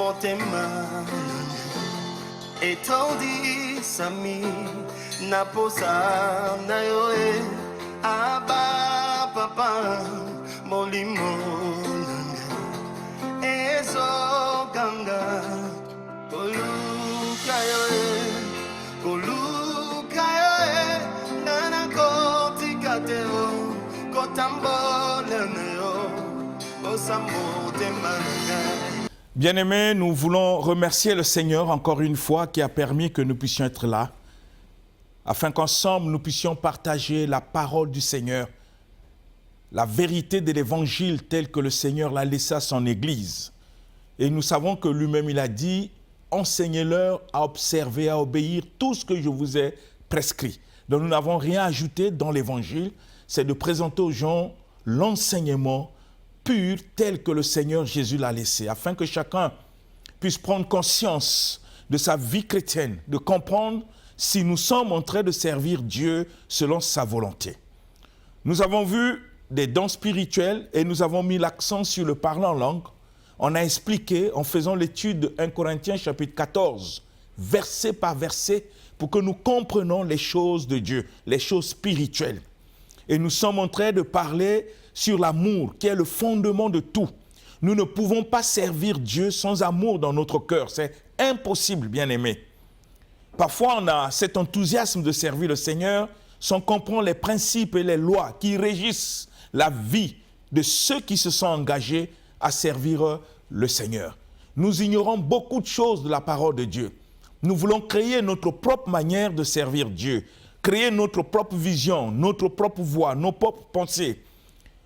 motema etondi sami naposa na yo aba papa molimo nanga ezo ganga koluka yo nana kotika teo kotambola na yo osambo temanga. Bien-aimés, nous voulons remercier le Seigneur encore une fois qui a permis que nous puissions être là, afin qu'ensemble nous puissions partager la parole du Seigneur, la vérité de l'Évangile tel que le Seigneur l'a laissé à son Église. Et nous savons que lui-même il a dit, enseignez-leur à observer, à obéir tout ce que je vous ai prescrit. Donc nous n'avons rien ajouté dans l'Évangile, c'est de présenter aux gens l'enseignement pur tel que le Seigneur Jésus l'a laissé, afin que chacun puisse prendre conscience de sa vie chrétienne, de comprendre si nous sommes en train de servir Dieu selon sa volonté. Nous avons vu des dons spirituels et nous avons mis l'accent sur le parler en langue. On a expliqué en faisant l'étude de 1 Corinthiens chapitre 14, verset par verset, pour que nous comprenions les choses de Dieu, les choses spirituelles. Et nous sommes en train de parler sur l'amour, qui est le fondement de tout. Nous ne pouvons pas servir Dieu sans amour dans notre cœur. C'est impossible, bien-aimés. Parfois, on a cet enthousiasme de servir le Seigneur sans comprendre les principes et les lois qui régissent la vie de ceux qui se sont engagés à servir le Seigneur. Nous ignorons beaucoup de choses de la parole de Dieu. Nous voulons créer notre propre manière de servir Dieu, créer notre propre vision, notre propre voix, nos propres pensées.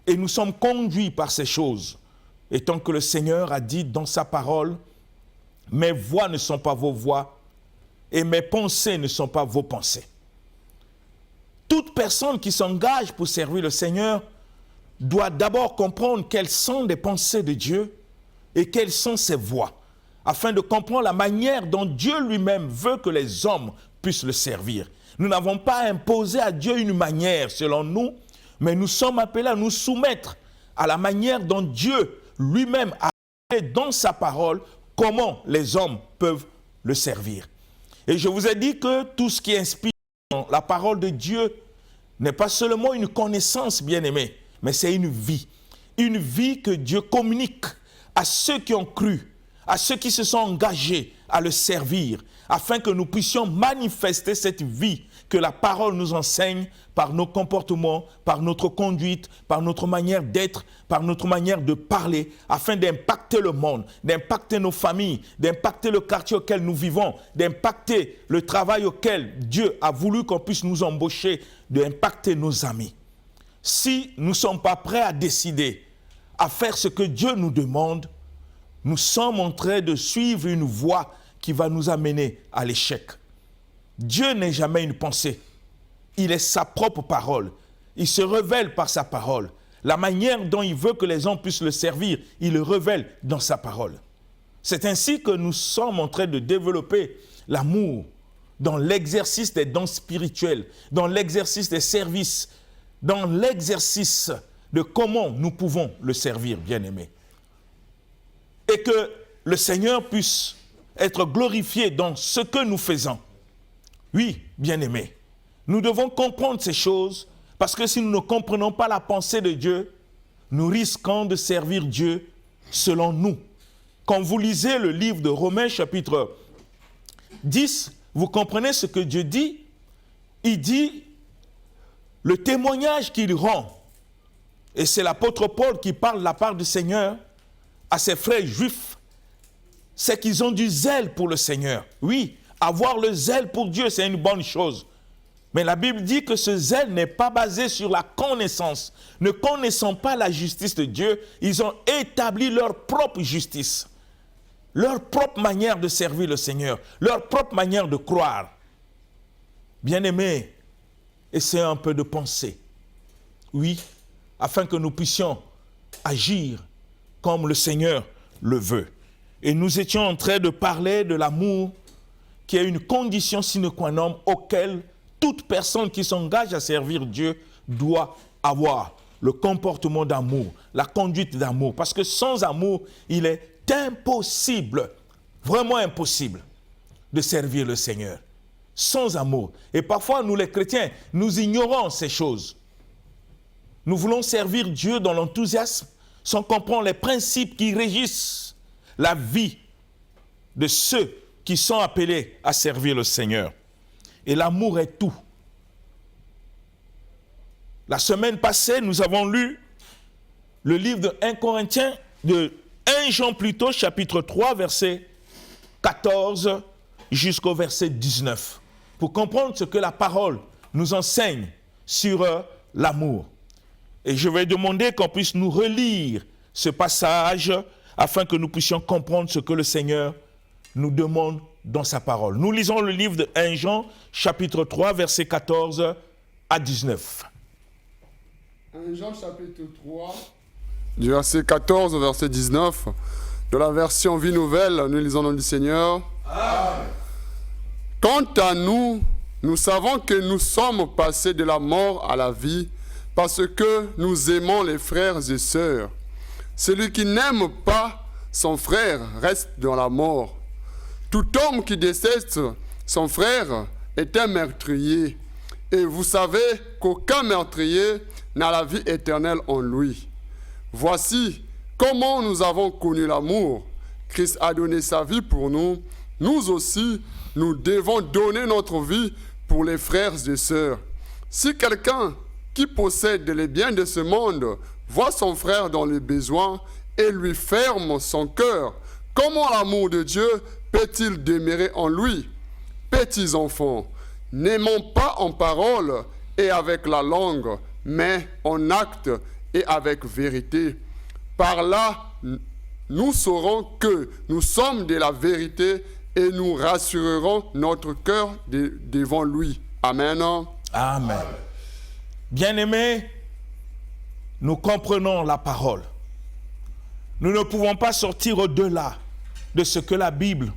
Et nous sommes conduits par ces choses. Et tant que le Seigneur a dit dans sa parole, « Mes voix ne sont pas vos voix et mes pensées ne sont pas vos pensées. » Toute personne qui s'engage pour servir le Seigneur doit d'abord comprendre quelles sont les pensées de Dieu et quelles sont ses voies, afin de comprendre la manière dont Dieu lui-même veut que les hommes puissent le servir. Nous n'avons pas imposé à Dieu une manière selon nous, mais nous sommes appelés à nous soumettre à la manière dont Dieu lui-même a fait dans sa parole comment les hommes peuvent le servir. Et je vous ai dit que tout ce qui inspire la parole de Dieu n'est pas seulement une connaissance, bien-aimée, mais c'est une vie que Dieu communique à ceux qui ont cru, à ceux qui se sont engagés à le servir, afin que nous puissions manifester cette vie que la parole nous enseigne par nos comportements, par notre conduite, par notre manière d'être, par notre manière de parler, afin d'impacter le monde, d'impacter nos familles, d'impacter le quartier auquel nous vivons, d'impacter le travail auquel Dieu a voulu qu'on puisse nous embaucher, d'impacter nos amis. Si nous ne sommes pas prêts à décider, à faire ce que Dieu nous demande, nous sommes en train de suivre une voie qui va nous amener à l'échec. Dieu n'est jamais une pensée. Il est sa propre parole. Il se révèle par sa parole. La manière dont il veut que les hommes puissent le servir, il le révèle dans sa parole. C'est ainsi que nous sommes en train de développer l'amour dans l'exercice des dons spirituels, dans l'exercice des services, dans l'exercice de comment nous pouvons le servir, bien-aimés. Et que le Seigneur puisse être glorifié dans ce que nous faisons. Oui, bien-aimés, nous devons comprendre ces choses parce que si nous ne comprenons pas la pensée de Dieu, nous risquons de servir Dieu selon nous. Quand vous lisez le livre de Romains chapitre 10, vous comprenez ce que Dieu dit. Il dit le témoignage qu'il rend, et c'est l'apôtre Paul qui parle de la part du Seigneur à ses frères juifs, c'est qu'ils ont du zèle pour le Seigneur. Oui, avoir le zèle pour Dieu, c'est une bonne chose. Mais la Bible dit que ce zèle n'est pas basé sur la connaissance. Ne connaissant pas la justice de Dieu, ils ont établi leur propre justice, leur propre manière de servir le Seigneur, leur propre manière de croire. Bien-aimés, essayez un peu de penser. Oui, afin que nous puissions agir comme le Seigneur le veut. Et nous étions en train de parler de l'amour qui est une condition sine qua non auquel toute personne qui s'engage à servir Dieu doit avoir le comportement d'amour, la conduite d'amour. Parce que sans amour, il est impossible Vraiment impossible de servir le Seigneur sans amour. Et parfois, nous les chrétiens, nous ignorons ces choses. Nous voulons servir Dieu dans l'enthousiasme sans comprendre les principes qui régissent la vie de ceux qui sont appelés à servir le Seigneur. Et l'amour est tout. La semaine passée, nous avons lu le livre de 1 Corinthiens, de 1 Jean plutôt, chapitre 3, verset 14 jusqu'au verset 19, pour comprendre ce que la parole nous enseigne sur l'amour. Et je vais demander qu'on puisse nous relire ce passage afin que nous puissions comprendre ce que le Seigneur nous demande dans sa parole. Nous lisons le livre de 1 Jean, chapitre 3, verset 14 à 19. 1 Jean, chapitre 3, du verset 14 au verset 19, de la version Vie Nouvelle, nous lisons le nom du Seigneur. Amen. Quant à nous, nous savons que nous sommes passés de la mort à la vie, parce que nous aimons les frères et sœurs. Celui qui n'aime pas son frère reste dans la mort. Tout homme qui déteste son frère est un meurtrier. Et vous savez qu'aucun meurtrier n'a la vie éternelle en lui. Voici comment nous avons connu l'amour. Christ a donné sa vie pour nous. Nous aussi, nous devons donner notre vie pour les frères et sœurs. Si quelqu'un qui possède les biens de ce monde voit son frère dans le besoin et lui ferme son cœur, comment l'amour de Dieu peut-il demeurer en lui? Petits enfants, n'aimons pas en parole et avec la langue, mais en acte et avec vérité. Par là, nous saurons que nous sommes de la vérité et nous rassurerons notre cœur devant lui. Amen. Amen. Bien-aimés, nous comprenons la parole. Nous ne pouvons pas sortir au-delà de ce que la Bible,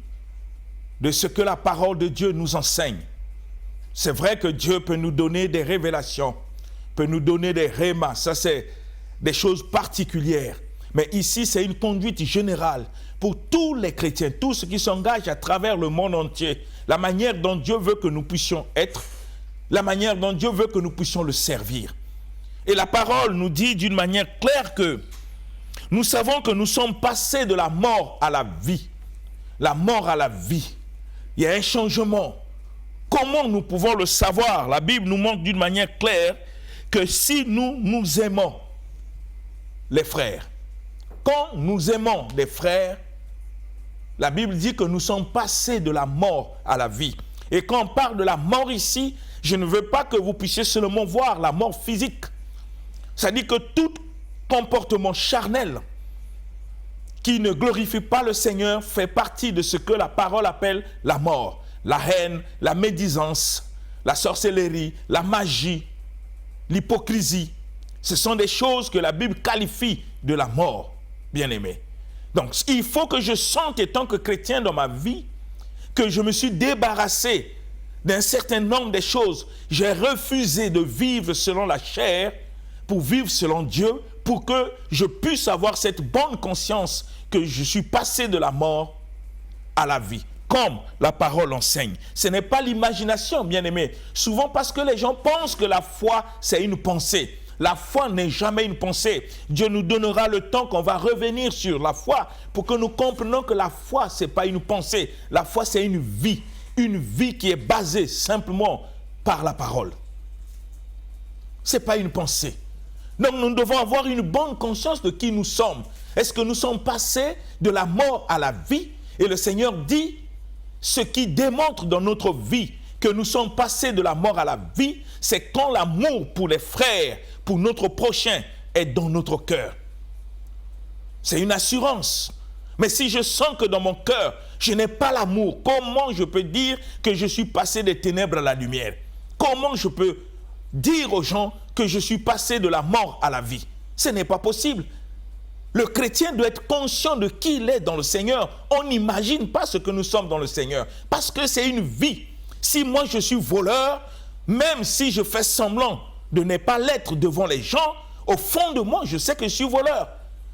de ce que la parole de Dieu nous enseigne. C'est vrai que Dieu peut nous donner des révélations, peut nous donner des rémas, ça c'est des choses particulières. Mais ici, c'est une conduite générale pour tous les chrétiens, tous ceux qui s'engagent à travers le monde entier. La manière dont Dieu veut que nous puissions être, la manière dont Dieu veut que nous puissions le servir. Et la parole nous dit d'une manière claire que nous savons que nous sommes passés de la mort à la vie. La mort à la vie. Il y a un changement. Comment nous pouvons le savoir? La Bible nous montre d'une manière claire que si nous aimons les frères, quand nous aimons les frères, la Bible dit que nous sommes passés de la mort à la vie. Et quand on parle de la mort ici, je ne veux pas que vous puissiez seulement voir la mort physique. C'est-à-dire que tout comportement charnel qui ne glorifie pas le Seigneur fait partie de ce que la parole appelle la mort. La haine, la médisance, la sorcellerie, la magie, l'hypocrisie. Ce sont des choses que la Bible qualifie de la mort, bien-aimés. Donc, il faut que je sente, en tant que chrétien dans ma vie, que je me suis débarrassé d'un certain nombre de choses. J'ai refusé de vivre selon la chair pour vivre selon Dieu, pour que je puisse avoir cette bonne conscience que je suis passé de la mort à la vie, comme la parole enseigne. Ce n'est pas l'imagination, bien-aimé. Souvent parce que les gens pensent que la foi, c'est une pensée. La foi n'est jamais une pensée. Dieu nous donnera le temps qu'on va revenir sur la foi pour que nous comprenions que la foi, ce n'est pas une pensée. La foi, c'est une vie qui est basée simplement par la parole. Ce n'est pas une pensée. Donc nous devons avoir une bonne conscience de qui nous sommes. Est-ce que nous sommes passés de la mort à la vie? Et le Seigneur dit, ce qui démontre dans notre vie que nous sommes passés de la mort à la vie, c'est quand l'amour pour les frères, pour notre prochain, est dans notre cœur. C'est une assurance. Mais si je sens que dans mon cœur, je n'ai pas l'amour, comment je peux dire que je suis passé des ténèbres à la lumière? Comment je peux dire aux gens que je suis passé de la mort à la vie? Ce n'est pas possible. Le chrétien doit être conscient de qui il est dans le Seigneur. On n'imagine pas ce que nous sommes dans le Seigneur, parce que c'est une vie. Si moi je suis voleur, même si je fais semblant de ne pas l'être devant les gens, au fond de moi, je sais que je suis voleur.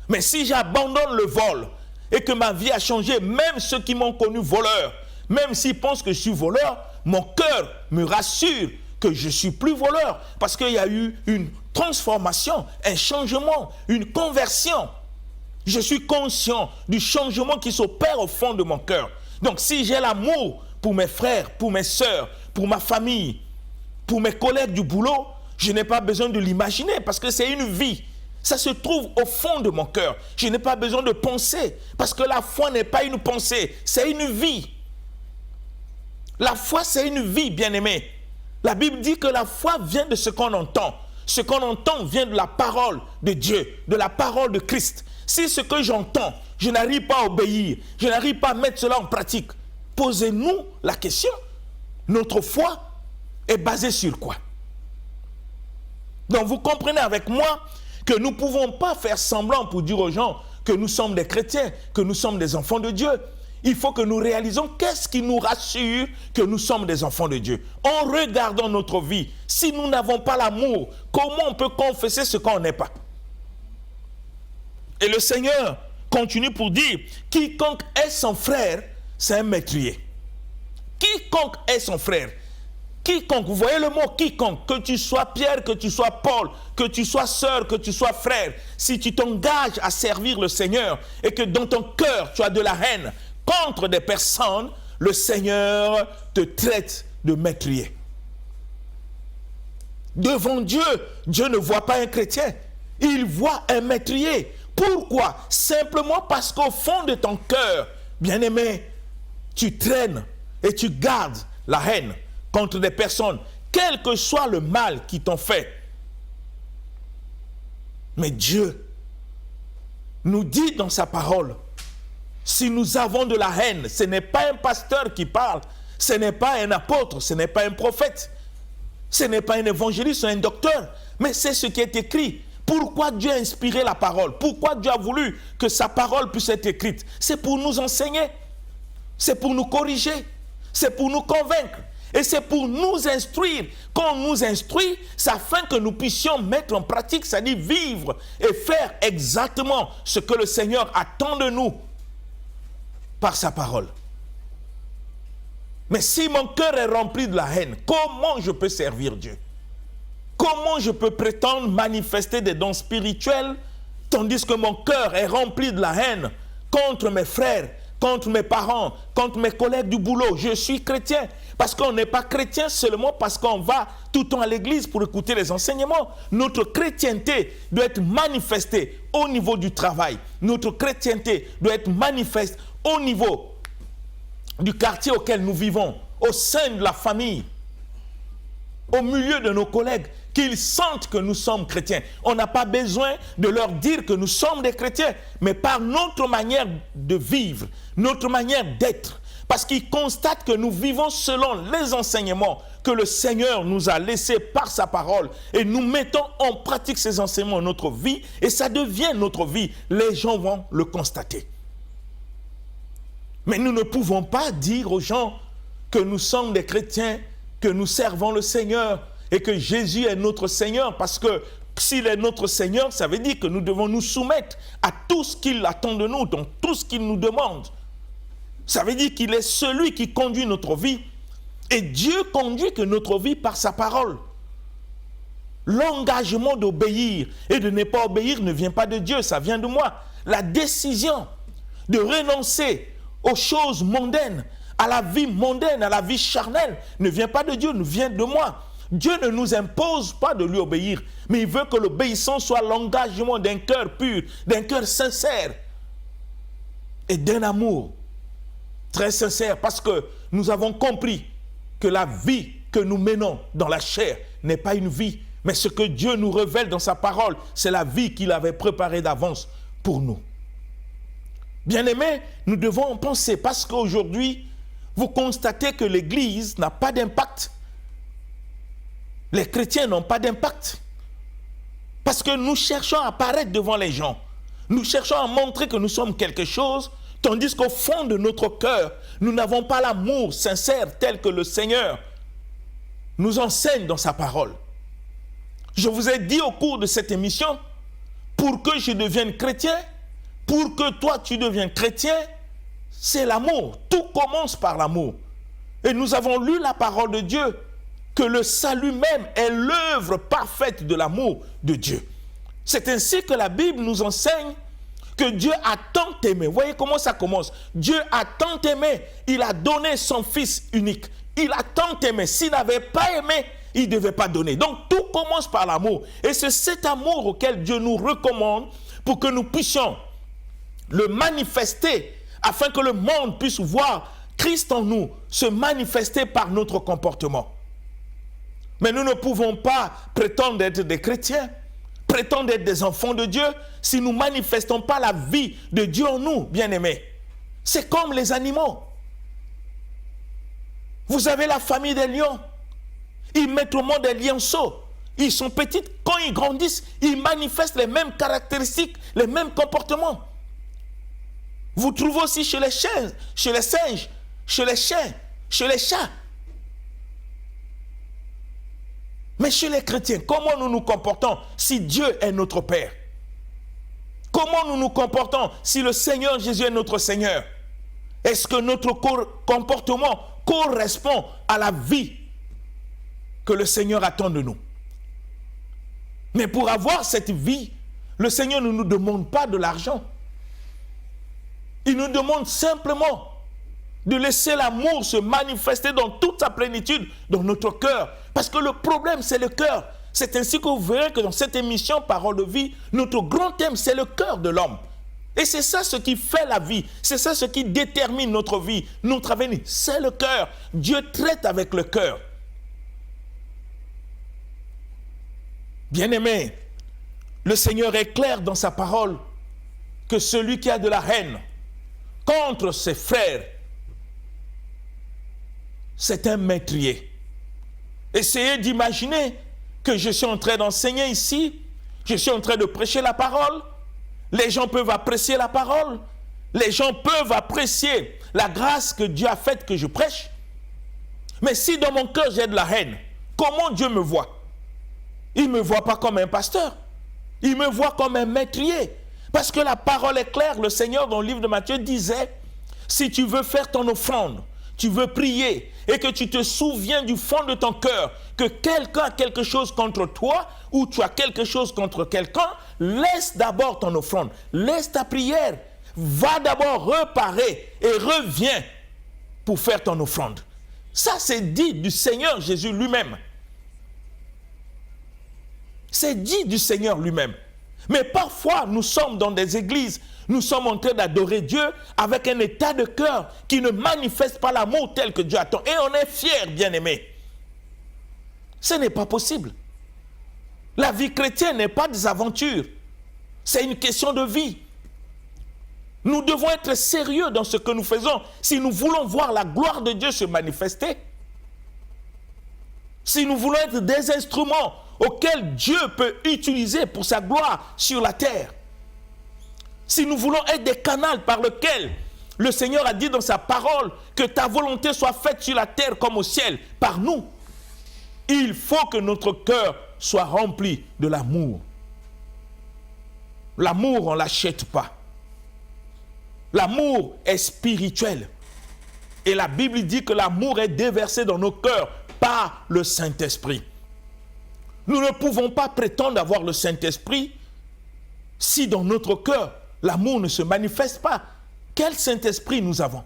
Mais si j'abandonne le vol et que ma vie a changé. Même ceux qui m'ont connu voleur, même s'ils pensent que je suis voleur, mon cœur me rassure que je ne suis plus voleur. Parce qu'il y a eu une transformation, un changement, une conversion. Je suis conscient du changement qui s'opère au fond de mon cœur. Donc si j'ai l'amour pour mes frères, pour mes sœurs, pour ma famille, pour mes collègues du boulot, je n'ai pas besoin de l'imaginer parce que c'est une vie. Ça se trouve au fond de mon cœur. Je n'ai pas besoin de penser parce que la foi n'est pas une pensée, c'est une vie. La foi, c'est une vie, bien-aimé. La Bible dit que la foi vient de ce qu'on entend. Ce qu'on entend vient de la parole de Dieu, de la parole de Christ. Si ce que j'entends, je n'arrive pas à obéir, je n'arrive pas à mettre cela en pratique, posez-nous la question. Notre foi est basée sur quoi? Donc vous comprenez avec moi que nous ne pouvons pas faire semblant pour dire aux gens que nous sommes des chrétiens, que nous sommes des enfants de Dieu. Il faut que nous réalisons qu'est-ce qui nous rassure que nous sommes des enfants de Dieu. En regardant notre vie, si nous n'avons pas l'amour, comment on peut confesser ce qu'on n'est pas? Et le Seigneur continue pour dire, quiconque est son frère, c'est un meurtrier. Quiconque est son frère. Quiconque, vous voyez le mot quiconque, que tu sois Pierre, que tu sois Paul, que tu sois sœur, que tu sois frère, si tu t'engages à servir le Seigneur et que dans ton cœur tu as de la haine contre des personnes, le Seigneur te traite de meurtrier. Devant Dieu, Dieu ne voit pas un chrétien, il voit un meurtrier. Pourquoi? Simplement parce qu'au fond de ton cœur, bien-aimé, tu traînes et tu gardes la haine contre des personnes, quel que soit le mal qu'ils t'ont fait. Mais Dieu nous dit dans sa parole, si nous avons de la haine, ce n'est pas un pasteur qui parle, ce n'est pas un apôtre, ce n'est pas un prophète, ce n'est pas un évangéliste ou un docteur, mais c'est ce qui est écrit. Pourquoi Dieu a inspiré la parole? Pourquoi Dieu a voulu que sa parole puisse être écrite? C'est pour nous enseigner, c'est pour nous corriger, c'est pour nous convaincre. Et c'est pour nous instruire. Quand on nous instruit, c'est afin que nous puissions mettre en pratique, c'est-à-dire vivre et faire exactement ce que le Seigneur attend de nous par sa parole. Mais si mon cœur est rempli de la haine, comment je peux servir Dieu? Comment je peux prétendre manifester des dons spirituels tandis que mon cœur est rempli de la haine contre mes frères, contre mes parents, contre mes collègues du boulot? Je suis chrétien. Parce qu'on n'est pas chrétien seulement parce qu'on va tout le temps à l'église pour écouter les enseignements. Notre chrétienté doit être manifestée au niveau du travail. Notre chrétienté doit être manifeste au niveau du quartier auquel nous vivons, au sein de la famille, au milieu de nos collègues, qu'ils sentent que nous sommes chrétiens. On n'a pas besoin de leur dire que nous sommes des chrétiens, mais par notre manière de vivre, notre manière d'être, parce qu'ils constatent que nous vivons selon les enseignements que le Seigneur nous a laissés par sa parole et nous mettons en pratique ces enseignements dans notre vie et ça devient notre vie. Les gens vont le constater. Mais nous ne pouvons pas dire aux gens que nous sommes des chrétiens, que nous servons le Seigneur et que Jésus est notre Seigneur, parce que s'il est notre Seigneur, ça veut dire que nous devons nous soumettre à tout ce qu'il attend de nous, dans tout ce qu'il nous demande. Ça veut dire qu'il est celui qui conduit notre vie. Et Dieu conduit que notre vie par sa parole. L'engagement d'obéir et de ne pas obéir ne vient pas de Dieu, ça vient de moi. La décision de renoncer aux choses mondaines, à la vie mondaine, à la vie charnelle, ne vient pas de Dieu, ne vient de moi. Dieu ne nous impose pas de lui obéir, mais il veut que l'obéissance soit l'engagement d'un cœur pur, d'un cœur sincère et d'un amour très sincère, parce que nous avons compris que la vie que nous menons dans la chair n'est pas une vie, mais ce que Dieu nous révèle dans sa parole, c'est la vie qu'il avait préparée d'avance pour nous. Bien-aimés, nous devons en penser, parce qu'aujourd'hui, vous constatez que l'Église n'a pas d'impact. Les chrétiens n'ont pas d'impact. Parce que nous cherchons à apparaître devant les gens. Nous cherchons à montrer que nous sommes quelque chose, tandis qu'au fond de notre cœur, nous n'avons pas l'amour sincère tel que le Seigneur nous enseigne dans sa parole. Je vous ai dit au cours de cette émission, pour que je devienne chrétien, pour que toi tu deviennes chrétien, c'est l'amour. Tout commence par l'amour. Et nous avons lu la parole de Dieu, que le salut même est l'œuvre parfaite de l'amour de Dieu. C'est ainsi que la Bible nous enseigne que Dieu a tant aimé. Vous voyez comment ça commence? Dieu a tant aimé, il a donné son Fils unique. Il a tant aimé. S'il n'avait pas aimé, il ne devait pas donner. Donc tout commence par l'amour. Et c'est cet amour auquel Dieu nous recommande pour que nous puissions le manifester, afin que le monde puisse voir Christ en nous se manifester par notre comportement. Mais nous ne pouvons pas prétendre être des chrétiens, prétendre être des enfants de Dieu, si nous ne manifestons pas la vie de Dieu en nous, bien-aimés. C'est comme les animaux. Vous avez la famille des lions. Ils mettent au monde des lionceaux. Ils sont petits. Quand ils grandissent, ils manifestent les mêmes caractéristiques, les mêmes comportements. Vous trouvez aussi chez les chiens, chez les singes, chez les chiens, chez les chats. Mais chez les chrétiens, comment nous nous comportons si Dieu est notre Père? Comment nous nous comportons si le Seigneur Jésus est notre Seigneur? Est-ce que notre comportement correspond à la vie que le Seigneur attend de nous? Mais pour avoir cette vie, le Seigneur ne nous demande pas de l'argent. Il nous demande simplement de laisser l'amour se manifester dans toute sa plénitude dans notre cœur. Parce que le problème, c'est le cœur. C'est ainsi que vous verrez que dans cette émission Parole de vie, notre grand thème, c'est le cœur de l'homme. Et c'est ça ce qui fait la vie. C'est ça ce qui détermine notre vie, notre avenir. C'est le cœur. Dieu traite avec le cœur. Bien-aimé, le Seigneur est clair dans sa parole que celui qui a de la haine contre ses frères, c'est un meurtrier. Essayez d'imaginer que je suis en train d'enseigner ici, je suis en train de prêcher la parole, les gens peuvent apprécier la parole, les gens peuvent apprécier la grâce que Dieu a faite que je prêche. Mais si dans mon cœur j'ai de la haine, comment Dieu me voit? Il ne me voit pas comme un pasteur, il me voit comme un meurtrier. Parce que la parole est claire, le Seigneur dans le livre de Matthieu disait, si tu veux faire ton offrande, tu veux prier et que tu te souviens du fond de ton cœur que quelqu'un a quelque chose contre toi ou tu as quelque chose contre quelqu'un, laisse d'abord ton offrande, laisse ta prière, va d'abord réparer et reviens pour faire ton offrande. Ça c'est dit du Seigneur Jésus lui-même. C'est dit du Seigneur lui-même. Mais parfois, nous sommes dans des églises, nous sommes en train d'adorer Dieu avec un état de cœur qui ne manifeste pas l'amour tel que Dieu attend. Et on est fiers, bien-aimés. Ce n'est pas possible. La vie chrétienne n'est pas des aventures. C'est une question de vie. Nous devons être sérieux dans ce que nous faisons si nous voulons voir la gloire de Dieu se manifester. Si nous voulons être des instruments auquel Dieu peut utiliser pour sa gloire sur la terre. Si nous voulons être des canaux par lesquels le Seigneur a dit dans sa parole que ta volonté soit faite sur la terre comme au ciel, par nous, il faut que notre cœur soit rempli de l'amour. L'amour, on ne l'achète pas. L'amour est spirituel. Et la Bible dit que l'amour est déversé dans nos cœurs par le Saint-Esprit. Nous ne pouvons pas prétendre avoir le Saint-Esprit si dans notre cœur, l'amour ne se manifeste pas. Quel Saint-Esprit nous avons?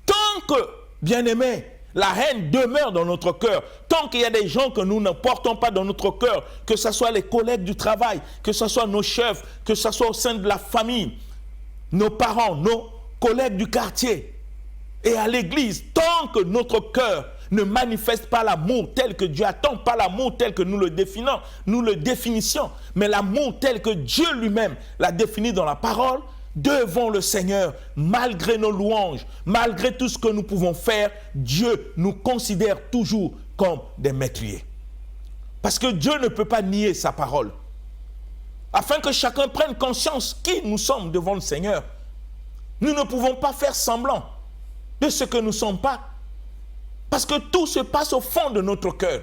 Tant que, bien-aimés, la haine demeure dans notre cœur, tant qu'il y a des gens que nous ne portons pas dans notre cœur, que ce soit les collègues du travail, que ce soit nos chefs, que ce soit au sein de la famille, nos parents, nos collègues du quartier et à l'église, tant que notre cœur ne manifeste pas l'amour tel que Dieu attend, pas l'amour tel que nous le définissions, mais l'amour tel que Dieu lui-même l'a défini dans la parole, devant le Seigneur, malgré nos louanges, malgré tout ce que nous pouvons faire, Dieu nous considère toujours comme des meurtriers. Parce que Dieu ne peut pas nier sa parole. Afin que chacun prenne conscience qui nous sommes devant le Seigneur. Nous ne pouvons pas faire semblant de ce que nous ne sommes pas. Parce que tout se passe au fond de notre cœur.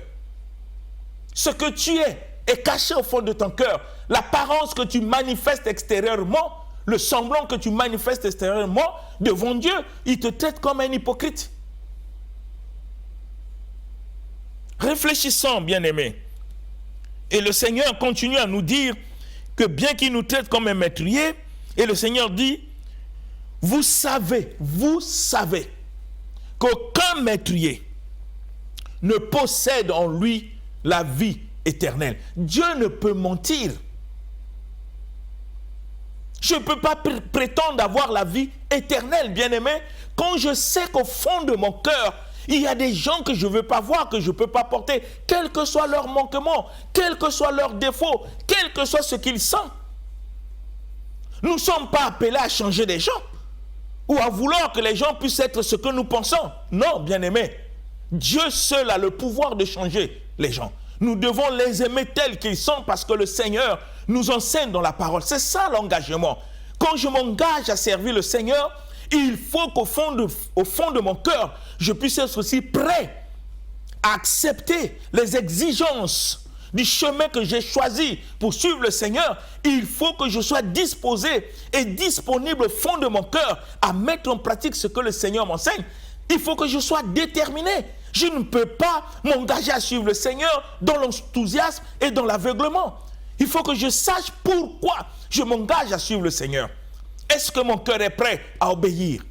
Ce que tu es est caché au fond de ton cœur. L'apparence que tu manifestes extérieurement, le semblant que tu manifestes extérieurement devant Dieu, il te traite comme un hypocrite. Réfléchissons, bien-aimés. Et le Seigneur continue à nous dire que bien qu'il nous traite comme un meurtrier, et le Seigneur dit, vous savez qu'aucun meurtrier ne possède en lui la vie éternelle. Dieu ne peut mentir. Je ne peux pas prétendre avoir la vie éternelle, bien-aimé, quand je sais qu'au fond de mon cœur, il y a des gens que je ne veux pas voir, que je ne peux pas porter, quel que soit leur manquement, quel que soit leur défaut, quel que soit ce qu'ils sont. Nous ne sommes pas appelés à changer les gens ou à vouloir que les gens puissent être ce que nous pensons. Non, bien-aimé, Dieu seul a le pouvoir de changer les gens. Nous devons les aimer tels qu'ils sont parce que le Seigneur nous enseigne dans la parole. C'est ça l'engagement. Quand je m'engage à servir le Seigneur, il faut qu'au fond de mon cœur, je puisse être aussi prêt à accepter les exigences du chemin que j'ai choisi pour suivre le Seigneur. Il faut que je sois disposé et disponible au fond de mon cœur à mettre en pratique ce que le Seigneur m'enseigne. Il faut que je sois déterminé. Je ne peux pas m'engager à suivre le Seigneur dans l'enthousiasme et dans l'aveuglement. Il faut que je sache pourquoi je m'engage à suivre le Seigneur. Est-ce que mon cœur est prêt à obéir?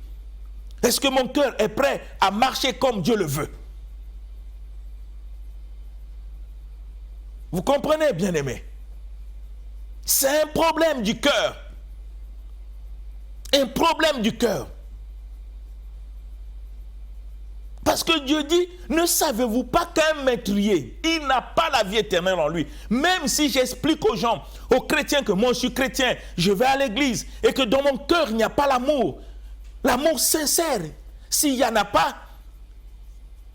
Est-ce que mon cœur est prêt à marcher comme Dieu le veut? Vous comprenez, bien-aimés? C'est un problème du cœur. Un problème du cœur. Parce que Dieu dit, ne savez-vous pas qu'un meurtrier, il n'a pas la vie éternelle en lui. Même si j'explique aux gens, aux chrétiens que moi je suis chrétien, je vais à l'église et que dans mon cœur il n'y a pas l'amour sincère, s'il n'y en a pas,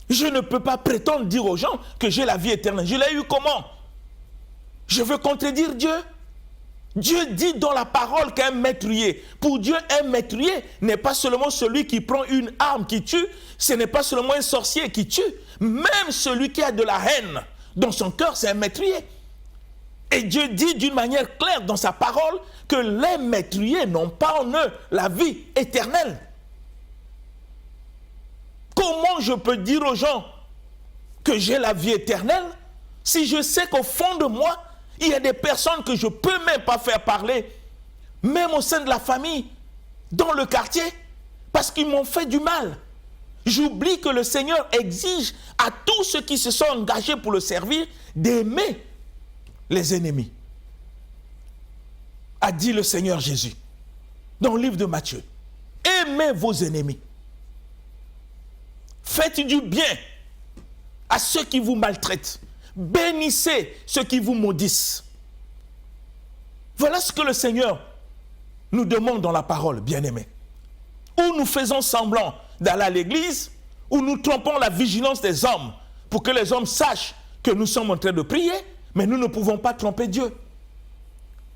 je ne peux pas prétendre dire aux gens que j'ai la vie éternelle. Je l'ai eu comment? Je veux contredire Dieu? Dieu dit dans la parole qu'un meurtrier, pour Dieu, un meurtrier n'est pas seulement celui qui prend une arme qui tue, ce n'est pas seulement un sorcier qui tue, même celui qui a de la haine dans son cœur, c'est un meurtrier. Et Dieu dit d'une manière claire dans sa parole que les meurtriers n'ont pas en eux la vie éternelle. Comment je peux dire aux gens que j'ai la vie éternelle si je sais qu'au fond de moi, il y a des personnes que je ne peux même pas faire parler, même au sein de la famille, dans le quartier, parce qu'ils m'ont fait du mal. J'oublie que le Seigneur exige à tous ceux qui se sont engagés pour le servir d'aimer les ennemis. A dit le Seigneur Jésus dans le livre de Matthieu. Aimez vos ennemis. Faites du bien à ceux qui vous maltraitent. Bénissez ceux qui vous maudissent. Voilà ce que le Seigneur nous demande dans la parole, bien-aimés. Ou nous faisons semblant d'aller à l'église, ou nous trompons la vigilance des hommes pour que les hommes sachent que nous sommes en train de prier, mais nous ne pouvons pas tromper Dieu.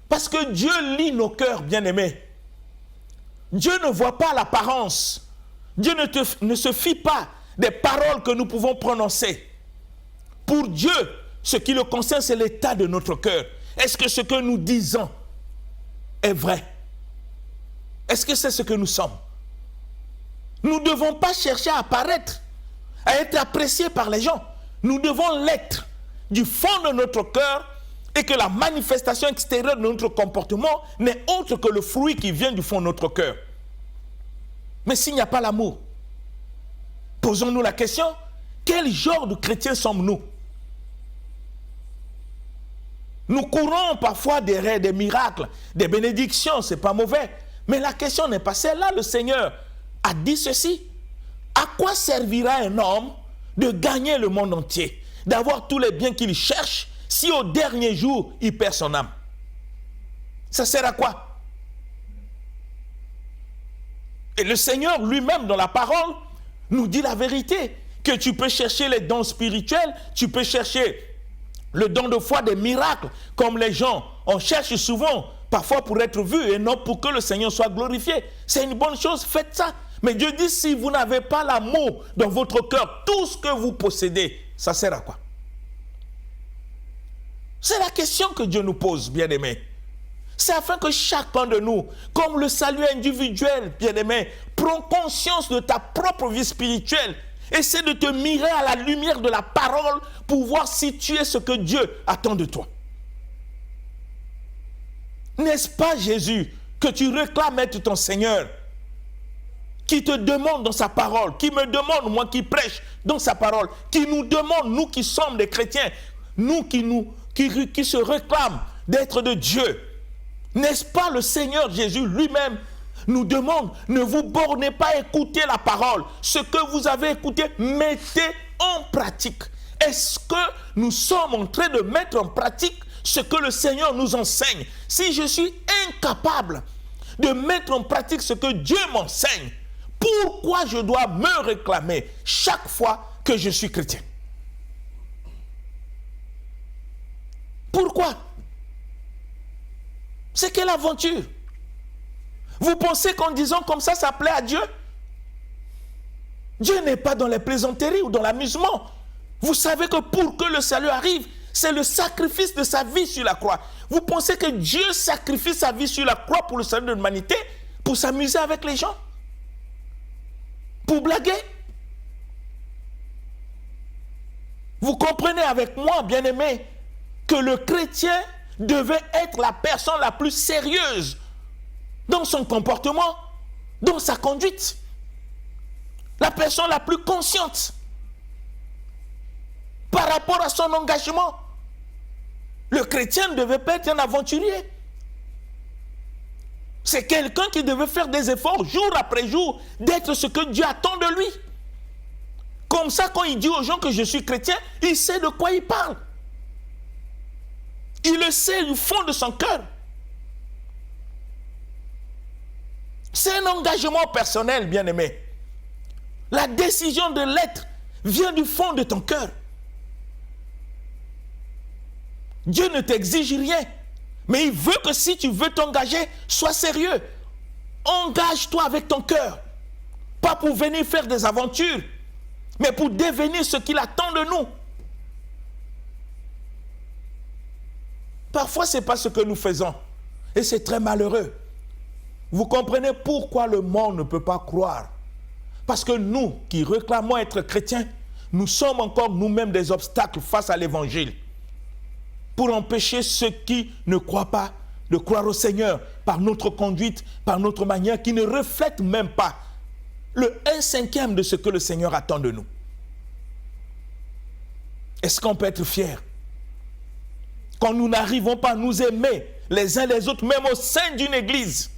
Parce que Dieu lit nos cœurs, bien-aimés. Dieu ne voit pas l'apparence. Dieu ne se fie pas des paroles que nous pouvons prononcer. Pour Dieu, ce qui le concerne, c'est l'état de notre cœur. Est-ce que ce que nous disons est vrai? Est-ce que c'est ce que nous sommes? Nous ne devons pas chercher à apparaître, à être appréciés par les gens. Nous devons l'être du fond de notre cœur et que la manifestation extérieure de notre comportement n'est autre que le fruit qui vient du fond de notre cœur. Mais s'il n'y a pas l'amour, posons-nous la question, quel genre de chrétiens sommes-nous? Nous courons parfois derrière des miracles, des bénédictions, ce n'est pas mauvais. Mais la question n'est pas celle-là. Le Seigneur a dit ceci. À quoi servira un homme de gagner le monde entier, d'avoir tous les biens qu'il cherche, si au dernier jour, il perd son âme? Ça sert à quoi? Et le Seigneur lui-même, dans la parole, nous dit la vérité, que tu peux chercher les dons spirituels, tu peux chercher le don de foi, des miracles, comme les gens en cherchent souvent, parfois pour être vus et non pour que le Seigneur soit glorifié. C'est une bonne chose, faites ça. Mais Dieu dit, si vous n'avez pas l'amour dans votre cœur, tout ce que vous possédez, ça sert à quoi? C'est la question que Dieu nous pose, bien-aimés. C'est afin que chacun de nous, comme le salut individuel, bien-aimé, prend conscience de ta propre vie spirituelle. Essaie de te mirer à la lumière de la parole pour voir si tu es ce que Dieu attend de toi. N'est-ce pas Jésus que tu réclames être ton Seigneur, qui te demande dans sa parole, qui me demande, moi qui prêche dans sa parole, qui nous demande, nous qui sommes des chrétiens, nous qui se réclament d'être de Dieu. N'est-ce pas le Seigneur Jésus lui-même nous demande, ne vous bornez pas à écouter la parole. Ce que vous avez écouté, mettez en pratique. Est-ce que nous sommes en train de mettre en pratique ce que le Seigneur nous enseigne? Si je suis incapable de mettre en pratique ce que Dieu m'enseigne, pourquoi je dois me réclamer chaque fois que je suis chrétien? Pourquoi? C'est quelle aventure? Vous pensez qu'en disant comme ça plaît à Dieu? Dieu n'est pas dans les plaisanteries ou dans l'amusement. Vous savez que pour que le salut arrive, c'est le sacrifice de sa vie sur la croix. Vous pensez que Dieu sacrifie sa vie sur la croix pour le salut de l'humanité, pour s'amuser avec les gens? Pour blaguer? Vous comprenez avec moi, bien-aimés, que le chrétien devait être la personne la plus sérieuse dans son comportement, dans sa conduite. La personne la plus consciente par rapport à son engagement. Le chrétien ne devait pas être un aventurier. C'est quelqu'un qui devait faire des efforts jour après jour d'être ce que Dieu attend de lui. Comme ça, quand il dit aux gens que je suis chrétien, il sait de quoi il parle. Il le sait du fond de son cœur. C'est un engagement personnel, bien-aimé. La décision de l'être vient du fond de ton cœur. Dieu ne t'exige rien, mais il veut que si tu veux t'engager, sois sérieux. Engage-toi avec ton cœur. Pas pour venir faire des aventures, mais pour devenir ce qu'il attend de nous. Parfois, ce n'est pas ce que nous faisons. Et c'est très malheureux. Vous comprenez pourquoi le monde ne peut pas croire? Parce que nous, qui réclamons être chrétiens, nous sommes encore nous-mêmes des obstacles face à l'évangile. Pour empêcher ceux qui ne croient pas de croire au Seigneur par notre conduite, par notre manière, qui ne reflète même pas le 1/5 de ce que le Seigneur attend de nous. Est-ce qu'on peut être fier? Quand nous n'arrivons pas à nous aimer les uns les autres, même au sein d'une église.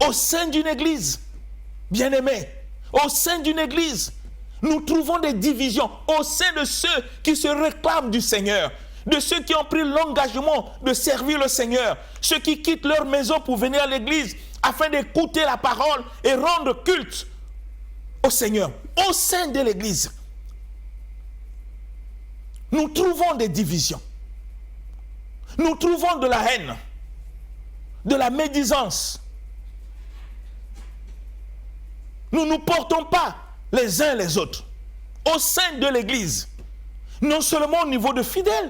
Au sein d'une église, bien-aimés, au sein d'une église, nous trouvons des divisions au sein de ceux qui se réclament du Seigneur, de ceux qui ont pris l'engagement de servir le Seigneur, ceux qui quittent leur maison pour venir à l'église afin d'écouter la parole et rendre culte au Seigneur. Au sein de l'église, nous trouvons des divisions. Nous trouvons de la haine, de la médisance. Nous ne nous portons pas les uns les autres au sein de l'église. Non seulement au niveau de fidèles,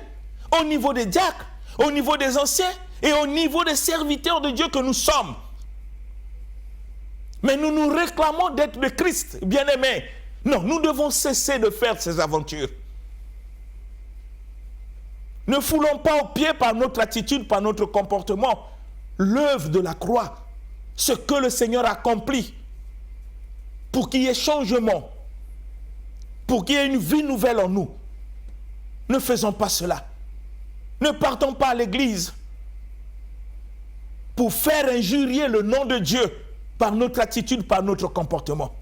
au niveau des diacres, au niveau des anciens et au niveau des serviteurs de Dieu que nous sommes. Mais nous nous réclamons d'être de Christ, bien-aimés. Non, nous devons cesser de faire ces aventures. Ne foulons pas aux pieds par notre attitude, par notre comportement, l'œuvre de la croix, ce que le Seigneur accomplit pour qu'il y ait changement, pour qu'il y ait une vie nouvelle en nous. Ne faisons pas cela. Ne partons pas à l'église pour faire injurier le nom de Dieu par notre attitude, par notre comportement.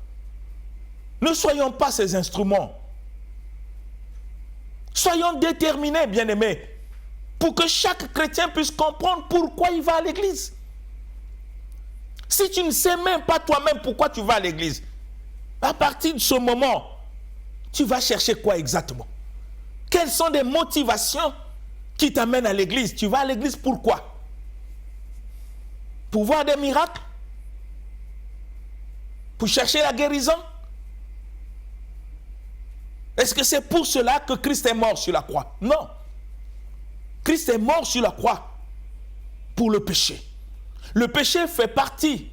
Ne soyons pas ces instruments. Soyons déterminés, bien-aimés, pour que chaque chrétien puisse comprendre pourquoi il va à l'église. Si tu ne sais même pas toi-même pourquoi tu vas à l'église, à partir de ce moment, tu vas chercher quoi exactement? Quelles sont les motivations qui t'amènent à l'église? Tu vas à l'église pourquoi? Pour voir des miracles? Pour chercher la guérison? Est-ce que c'est pour cela que Christ est mort sur la croix? Non. Christ est mort sur la croix pour le péché. Le péché fait partie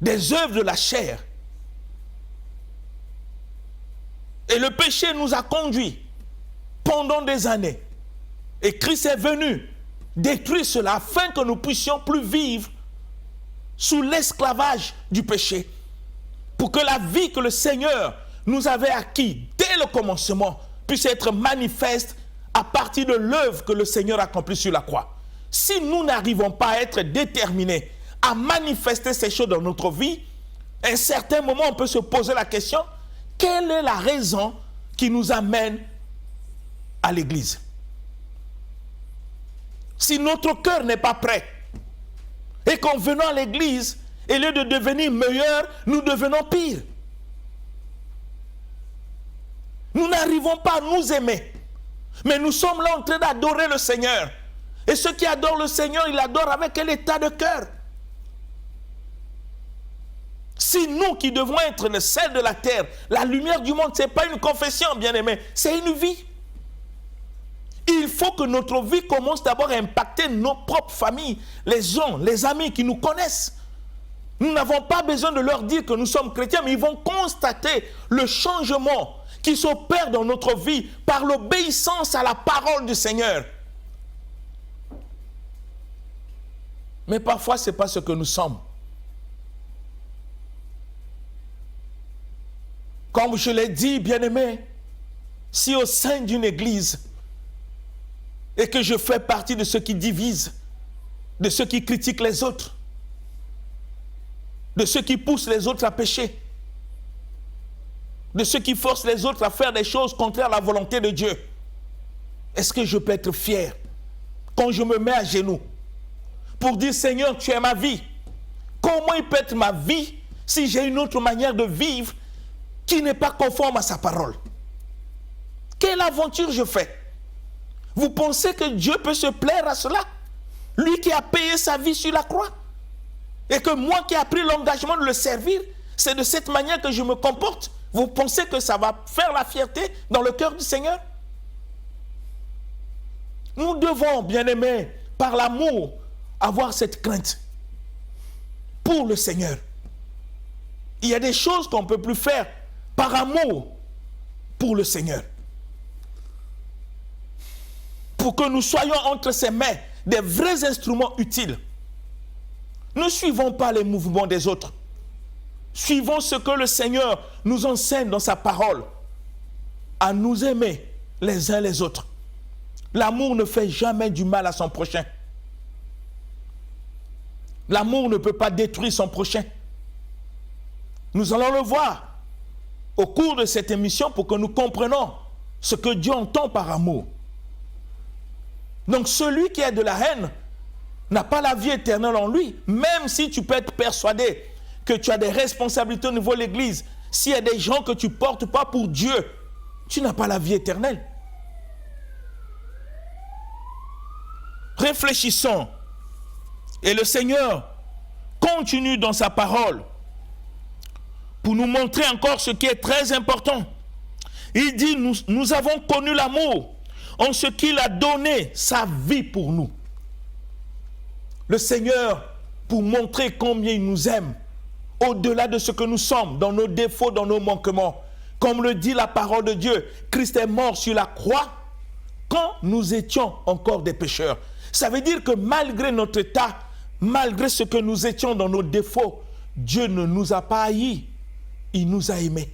des œuvres de la chair. Et le péché nous a conduits pendant des années. Et Christ est venu détruire cela afin que nous puissions plus vivre sous l'esclavage du péché. Pour que la vie que le Seigneur nous avait acquise dès le commencement puisse être manifeste à partir de l'œuvre que le Seigneur accomplit sur la croix. Si nous n'arrivons pas à être déterminés à manifester ces choses dans notre vie, à un certain moment, on peut se poser la question, quelle est la raison qui nous amène à l'église? Si notre cœur n'est pas prêt, et qu'en venant à l'église, au lieu de devenir meilleur, nous devenons pire. Nous n'arrivons pas à nous aimer, mais nous sommes là en train d'adorer le Seigneur. Et ceux qui adorent le Seigneur, ils l'adorent avec quel état de cœur? Si nous qui devons être le sel de la terre, la lumière du monde, ce n'est pas une confession, bien-aimé, c'est une vie. Il faut que notre vie commence d'abord à impacter nos propres familles, les gens, les amis qui nous connaissent. Nous n'avons pas besoin de leur dire que nous sommes chrétiens, mais ils vont constater le changement qui s'opère dans notre vie par l'obéissance à la parole du Seigneur. Mais parfois, ce n'est pas ce que nous sommes. Comme je l'ai dit, bien-aimé, si au sein d'une église, et que je fais partie de ceux qui divisent, de ceux qui critiquent les autres, de ceux qui poussent les autres à pécher, de ceux qui forcent les autres à faire des choses contraires à la volonté de Dieu, est-ce que je peux être fier quand je me mets à genoux pour dire, Seigneur, tu es ma vie? Comment il peut être ma vie si j'ai une autre manière de vivre qui n'est pas conforme à sa parole? Quelle aventure je fais? Vous pensez que Dieu peut se plaire à cela? Lui qui a payé sa vie sur la croix. Et que moi qui ai pris l'engagement de le servir, c'est de cette manière que je me comporte. Vous pensez que ça va faire la fierté dans le cœur du Seigneur? Nous devons, bien-aimés, par l'amour, avoir cette crainte pour le Seigneur. Il y a des choses qu'on ne peut plus faire par amour pour le Seigneur. Pour que nous soyons entre ses mains des vrais instruments utiles. Ne suivons pas les mouvements des autres. Suivons ce que le Seigneur nous enseigne dans sa parole, à nous aimer les uns les autres. L'amour ne fait jamais du mal à son prochain. L'amour ne peut pas détruire son prochain. Nous allons le voir au cours de cette émission pour que nous comprenions ce que Dieu entend par amour. Donc celui qui a de la haine n'a pas la vie éternelle en lui, même si tu peux être persuadé que tu as des responsabilités au niveau de l'Église. S'il y a des gens que tu ne portes pas pour Dieu, tu n'as pas la vie éternelle. Réfléchissons. Et le Seigneur continue dans sa parole pour nous montrer encore ce qui est très important. Il dit, nous avons connu l'amour en ce qu'il a donné sa vie pour nous. Le Seigneur, pour montrer combien il nous aime, au-delà de ce que nous sommes, dans nos défauts, dans nos manquements, comme le dit la parole de Dieu, Christ est mort sur la croix quand nous étions encore des pécheurs. Ça veut dire que malgré notre état, malgré ce que nous étions dans nos défauts, Dieu ne nous a pas haïs, il nous a aimés.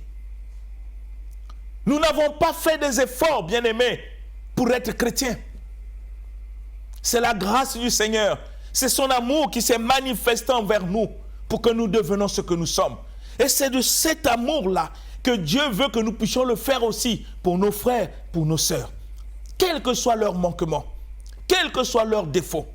Nous n'avons pas fait des efforts, bien-aimés, pour être chrétiens. C'est la grâce du Seigneur. C'est son amour qui s'est manifesté envers nous pour que nous devenions ce que nous sommes. Et c'est de cet amour-là que Dieu veut que nous puissions le faire aussi pour nos frères, pour nos sœurs. Quels que soient leurs manquements, quels que soient leurs défauts.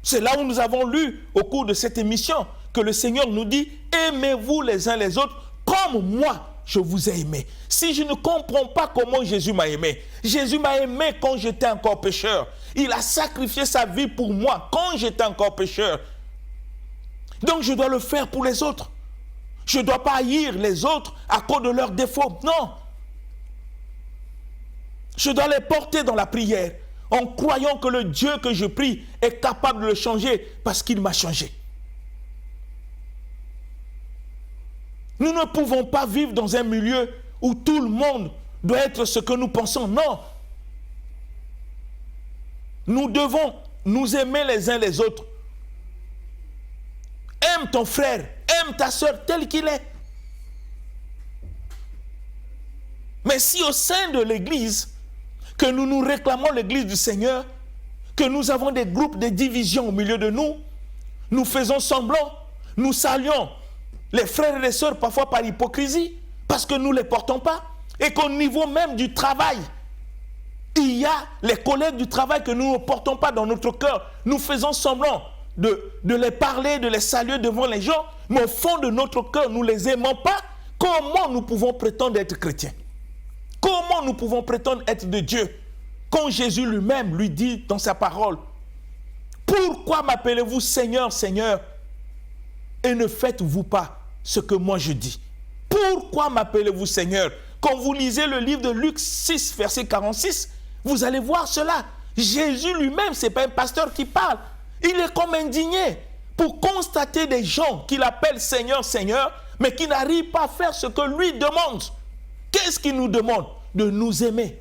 C'est là où nous avons lu au cours de cette émission que le Seigneur nous dit « Aimez-vous les uns les autres comme moi, je vous ai aimé. » Si je ne comprends pas comment Jésus m'a aimé quand j'étais encore pécheur. Il a sacrifié sa vie pour moi quand j'étais encore pécheur. Donc je dois le faire pour les autres. Je ne dois pas haïr les autres à cause de leurs défauts. Non. Je dois les porter dans la prière en croyant que le Dieu que je prie est capable de le changer parce qu'il m'a changé. Nous ne pouvons pas vivre dans un milieu où tout le monde doit être ce que nous pensons. Non. Nous devons nous aimer les uns les autres. Aime ton frère, aime ta soeur tel qu'il est. Mais si au sein de l'Église, que nous nous réclamons l'Église du Seigneur, que nous avons des groupes de division au milieu de nous, nous faisons semblant, nous saluons les frères et les sœurs parfois par hypocrisie, parce que nous ne les portons pas, et qu'au niveau même du travail, il y a les collègues du travail que nous ne portons pas dans notre cœur. Nous faisons semblant de les parler, de les saluer devant les gens, mais au fond de notre cœur, nous ne les aimons pas. Comment nous pouvons prétendre être chrétiens? Comment nous pouvons prétendre être de Dieu quand Jésus lui-même lui dit dans sa parole, « Pourquoi m'appelez-vous Seigneur, Seigneur, et ne faites-vous pas ce que moi je dis? Pourquoi m'appelez-vous Seigneur ?» Quand vous lisez le livre de Luc 6, verset 46, vous allez voir cela. Jésus lui-même, ce n'est pas un pasteur qui parle. Il est comme indigné pour constater des gens qu'il appelle Seigneur, Seigneur, mais qui n'arrivent pas à faire ce que lui demande. Qu'est-ce qu'il nous demande? De nous aimer.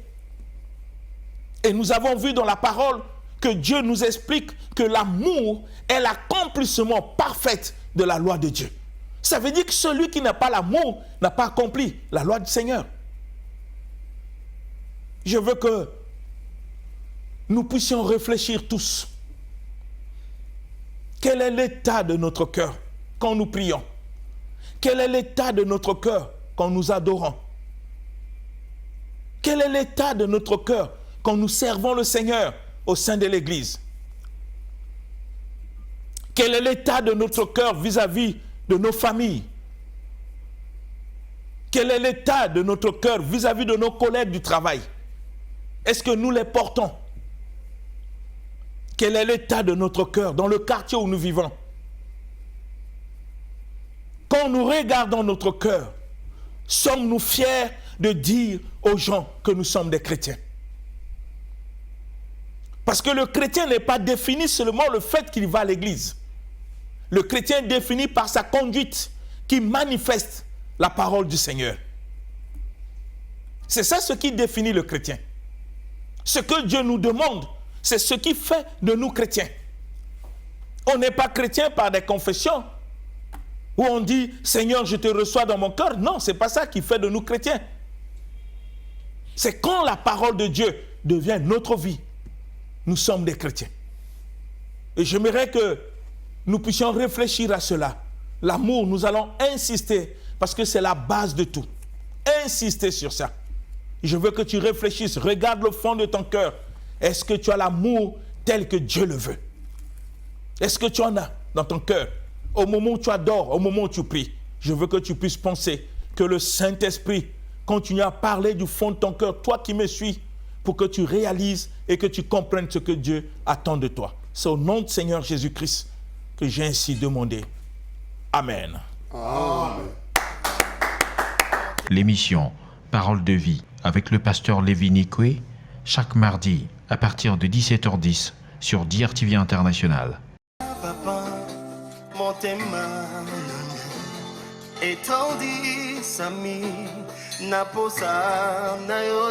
Et nous avons vu dans la parole que Dieu nous explique que l'amour est l'accomplissement parfait de la loi de Dieu. Ça veut dire que celui qui n'a pas l'amour n'a pas accompli la loi du Seigneur. Je veux que nous puissions réfléchir tous. Quel est l'état de notre cœur quand nous prions? Quel est l'état de notre cœur quand nous adorons? Quel est l'état de notre cœur quand nous servons le Seigneur au sein de l'Église? Quel est l'état de notre cœur vis-à-vis de nos familles? Quel est l'état de notre cœur vis-à-vis de nos collègues du travail? Est-ce que nous les portons? Quel est l'état de notre cœur dans le quartier où nous vivons? Quand nous regardons notre cœur, sommes-nous fiers de dire aux gens que nous sommes des chrétiens? Parce que le chrétien n'est pas défini seulement le fait qu'il va à l'église. Le chrétien est défini par sa conduite qui manifeste la parole du Seigneur. C'est ça ce qui définit le chrétien. Ce que Dieu nous demande, c'est ce qui fait de nous chrétiens. On n'est pas chrétien par des confessions où on dit « Seigneur, je te reçois dans mon cœur ». Non, ce n'est pas ça qui fait de nous chrétiens. C'est quand la parole de Dieu devient notre vie, nous sommes des chrétiens. Et j'aimerais que nous puissions réfléchir à cela. L'amour, nous allons insister parce que c'est la base de tout. Insister sur ça. Je veux que tu réfléchisses, regarde le fond de ton cœur. Est-ce que tu as l'amour tel que Dieu le veut? Est-ce que tu en as dans ton cœur? Au moment où tu adores, au moment où tu pries, je veux que tu puisses penser que le Saint-Esprit continue à parler du fond de ton cœur, toi qui me suis, pour que tu réalises et que tu comprennes ce que Dieu attend de toi. C'est au nom du Seigneur Jésus-Christ que j'ai ainsi demandé. Amen. Amen. L'émission Parole de vie avec le pasteur Lévi Nikwe, chaque mardi à partir de 17h10 sur DRTV International. Papa, motema etondi sami naposa na yo